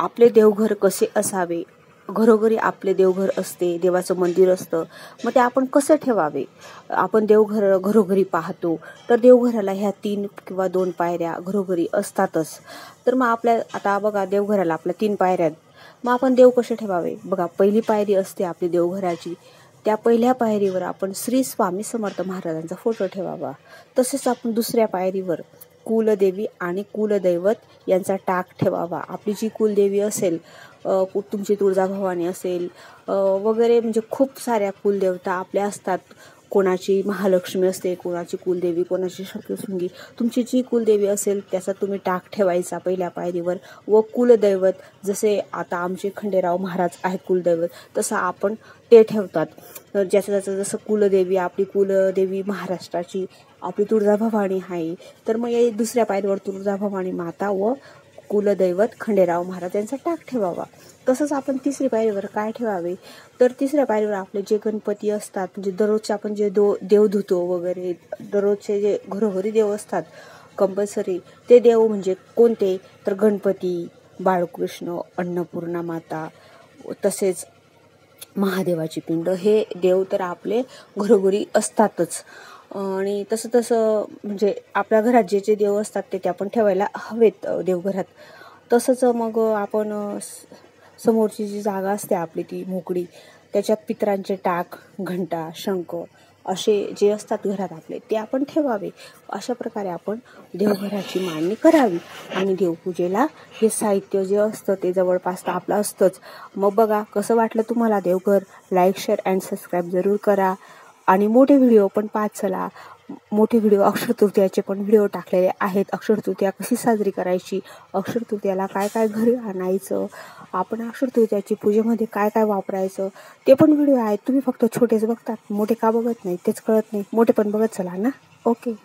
आपले देवघर कसे असावे, घरोघरी आपले देवघर असते, देवाचं मंदिर असतं, मग ते आपण कसं ठेवावे. आपण देवघर घरोघरी पाहतो तर देवघराला ह्या 3 किंवा 2 पायऱ्या घरोघरी असतातच. तर मग आपल्या आता बघा देवघराला आपल्या 3 पायऱ्या आहेत. मग आपण देव कसे ठेवावे. बघा पहिली पायरी असते आपली देवघराची, त्या पहिल्या पायरीवर आपण श्री स्वामी समर्थ महाराजांचा फोटो ठेवावा. तसेच आपण दुसऱ्या पायरीवर कुलदेवी आणि कुलदैवत यांचा टाक ठेवावा. आपली जी कुलदेवी असेल, तुमची तुळजाभवानी असेल वगैरे, म्हणजे खूप साऱ्या कुलदेवता आपल्या असतात. कोणाची महालक्ष्मी असते, कोणाची कुलदेवी, कोणाची सप्तशृंगी. तुमची जी कुलदेवी असेल त्याचा तुम्ही टाक ठेवायचा पहिल्या पायरीवर. व कुलदैवत, जसे आता आमचे खंडेराव महाराज आहेत कुलदैवत, तसं आपण ते ठेवतात. ज्याचं त्याचं जसं कुलदेवी, आपली कुलदेवी महाराष्ट्राची आपली तुळजाभवानी आहे, तर मग या दुसऱ्या पायरीवर तुळजाभवानी माता व कुलदैवत खंडेराव महाराज यांचा टाक ठेवावा. तसंच आपण तिसरी पायरीवर काय ठेवावे, तर तिसऱ्या पायरीवर आपले जे गणपती असतात, म्हणजे दररोजचे आपण जे देव धुतो वगैरे, दररोजचे जे घरोघरी देव असतात कंपल्सरी, ते देव म्हणजे कोणते, तर गणपती, बाळकृष्ण, अन्नपूर्णा माता, तसेच महादेवाची पिंड, हे देव तर आपले घरोघरी असतातच. आणि तसं म्हणजे आपल्या घरात जे जे देव असतात ते आपण ठेवायला हवेत देवघरात. तसंच मग आपण समोरची जी जागा असते आपली ती मोकळी, त्याच्यात पितरांचे टाक, घंटा, शंख असे जे असतात घरात आपले, ते आपण ठेवावे. अशा प्रकारे आपण देवघराची मांडणी करावी. आणि देवपूजेला हे साहित्य जे असतं ते जवळपास तर आपलं असतंच. मग बघा कसं वाटलं तुम्हाला देवघर. लाईक, शेअर अँड सबस्क्राईब जरूर करा. आणि मोठे व्हिडिओ पण पाहत चला. मोठे व्हिडिओ अक्षर तृतीयाचे पण व्हिडिओ टाकलेले आहेत. अक्षर तृतीया कशी साजरी करायची, अक्षर तृतीयाला काय काय घरी आणायचं, आपण अक्षर तृतीयाची पूजेमध्ये काय काय वापरायचं, ते पण व्हिडिओ आहेत. तुम्ही फक्त छोटेच बघतात, मोठे का बघत नाही तेच कळत नाही. मोठे पण बघत चला ना. ओके.